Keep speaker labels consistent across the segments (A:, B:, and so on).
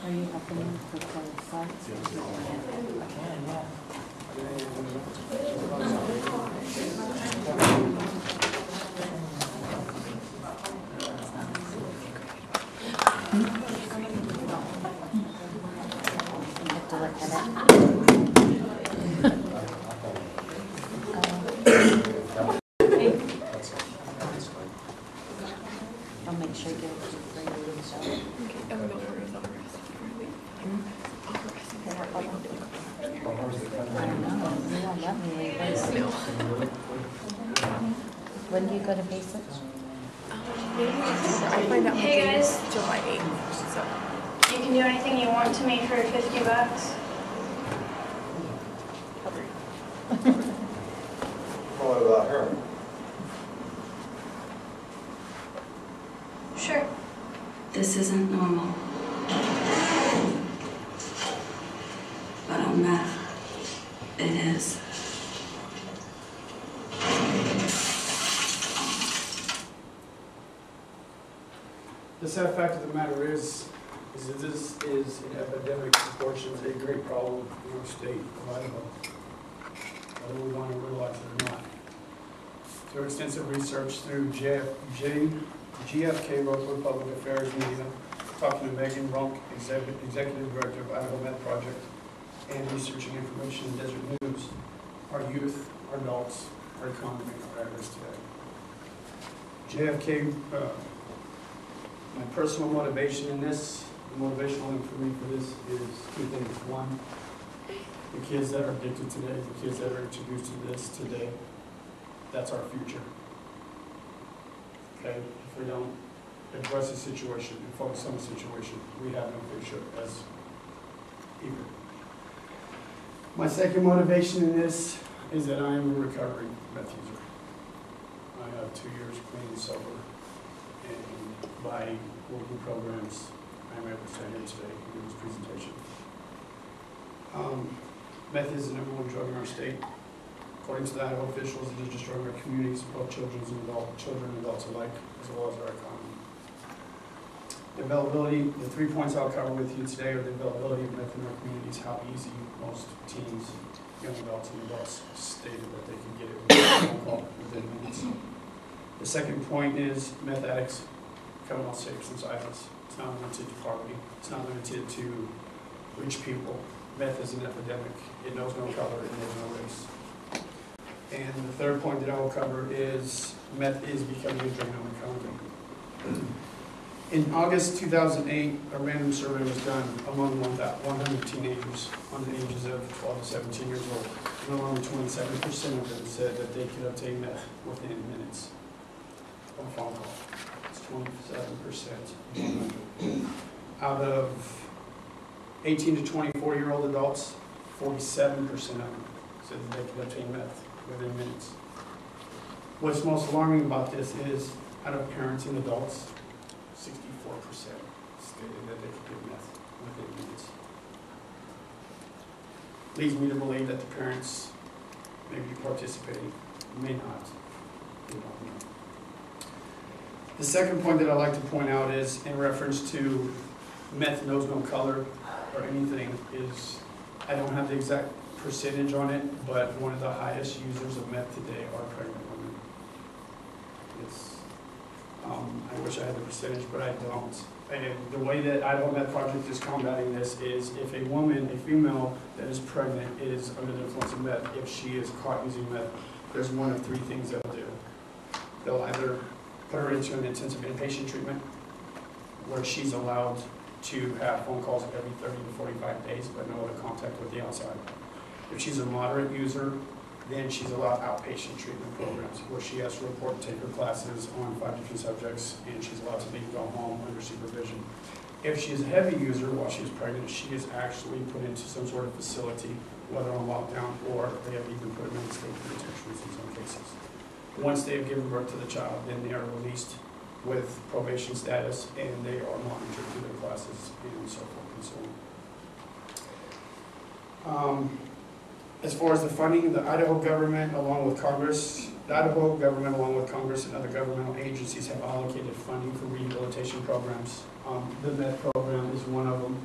A: Are you helping them prepare the slides? You have to look at it. I'll make sure you get it for you.
B: I don't know where it's over.
A: I don't know, you won't let me leave this.
B: No.
A: When do you go to basic?
B: Maybe I find out
C: Hey, guys.
B: July 8th. So.
C: You can do anything you want to me for $50.
D: What about her?
C: Sure.
E: This isn't normal. But on math, it is.
F: The sad fact of the matter is that this is an epidemic proportions, a great problem in our state of Idaho, whether we want to realize it or not. Through extensive research through GFK Local Public Affairs Media, talking to Megan Runk, Executive Director of Idaho Med Project, and researching information in Desert News, our youth, our adults, our economy are at risk today. JFK, my personal motivation in this, the motivational thing for me for this is two things. One, the kids that are addicted today, the kids that are introduced to this today, that's our future. Okay, if we don't address the situation and focus on the situation, we have no future as either. My second motivation in this is that I am a recovering meth user. I have 2 years clean and sober, and by working programs, I'm able to stand here today and do this presentation. Meth is the #1 drug in our state. According to the Idaho officials, it is destroying our communities, both children and adults alike, as well as our economy. The availability, the 3 points I'll cover with you today are the availability of meth in our communities, how easy most teens, young adults, and adults stated that they can get it with a phone call within minutes. The second point is meth addicts coming off safe since Idaho's. It's not limited to poverty. It's not limited to rich people. Meth is an epidemic. It knows no color. It knows no race. And the third point that I will cover is meth is becoming a drain on the economy. In August 2008, a random survey was done among 100 teenagers on the ages of 12 to 17 years old. And only 27% of them said that they could obtain meth within minutes of a phone call. It's 27%. Out of 18 to 24-year-old adults, 47% of them said that they could obtain meth within minutes. What's most alarming about this is, out of parents and adults, 64% stated that they could get meth within minutes. Leads me to believe that the parents may be participating, may not. We don't know. The second point that I'd like to point out is in reference to meth knows no color or anything is, I don't have the exact percentage on it, but one of the highest users of meth today are pregnant women. It's, I wish I had the percentage, but I don't. And the way that Idaho Med Project is combating this is if a woman, a female that is pregnant is under the influence of meth, if she is caught using meth, there's one of 3 things they'll do. They'll either put her into an intensive inpatient treatment where she's allowed to have phone calls every 30 to 45 days, but no other contact with the outside. If she's a moderate user, then she's allowed outpatient treatment programs where she has to report and take her classes on 5 different subjects, and she's allowed to leave, go home under supervision. If she's a heavy user while she's pregnant, she is actually put into some sort of facility, whether on lockdown or they have even put them in state penitentiaries in some cases. Once they have given birth to the child, then they are released with probation status, and they are monitored through their classes and so forth and so on. As far as the funding, the Idaho government, along with Congress, The Idaho government, along with Congress and other governmental agencies, have allocated funding for rehabilitation programs. The MET program is one of them.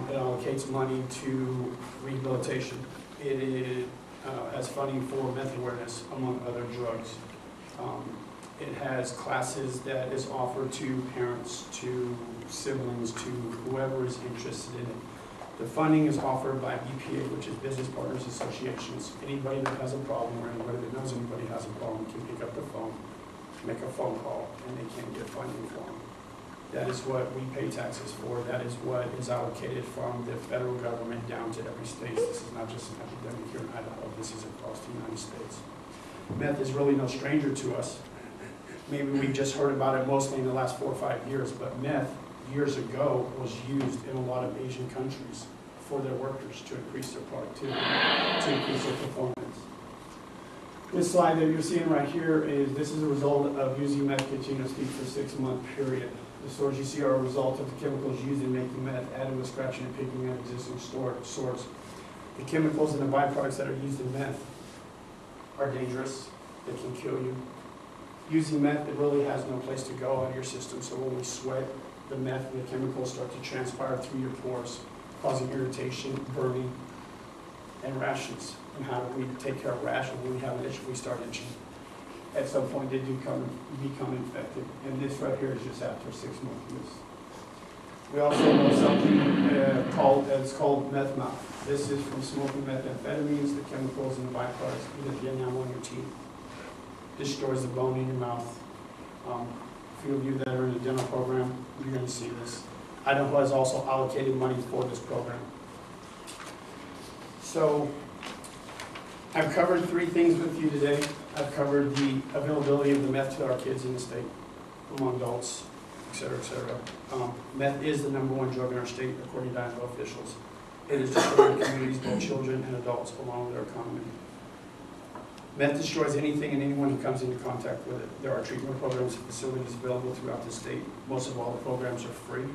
F: It allocates money to rehabilitation. It has funding for meth awareness, among other drugs. It has classes that is offered to parents, to siblings, to whoever is interested in it. The funding is offered by BPA, which is Business Partners Associations. Anybody that has a problem or anybody that knows anybody has a problem can pick up the phone, make a phone call, and they can get funding for them. That is what we pay taxes for. That is what is allocated from the federal government down to every state. This is not just an epidemic here in Idaho. This is across the United States. Meth is really no stranger to us. Maybe we've just heard about it mostly in the last 4 or 5 years, but meth years ago was used in a lot of Asian countries for their workers to increase their productivity, to increase their performance. This slide that you're seeing right here this is a result of using meth continuously for a 6-month period. The stores you see are a result of the chemicals used in making meth, added with scratching and picking at existing stores. The chemicals and the byproducts that are used in meth are dangerous. They can kill you. Using meth, it really has no place to go out of your system, so when we sweat, the meth and the chemicals start to transpire through your pores, causing irritation, burning, and rashes. And how do we take care of rashes? When we have an itch, we start itching. At some point, they do become infected. And this right here is just after 6 months use. We also know something called meth mouth. This is from smoking methamphetamines, the chemicals and the byproducts eat at the enamel in your teeth. Destroys the bone in your mouth. A few of you that are in the dental program, you're going to see this. Idaho has also allocated money for this program. So I've covered 3 things with you today. I've covered the availability of the meth to our kids in the state, among adults, et cetera, et cetera. Meth is the #1 drug in our state, according to Idaho officials. It is destroying communities, both children and adults, along with their economy. Meth destroys anything and anyone who comes into contact with it. There are treatment programs and facilities available throughout the state. Most of all, the programs are free.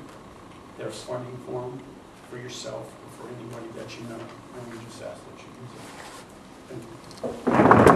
F: There's funding for them, for yourself, and for anybody that you know. And we just ask that you use it. Thank you.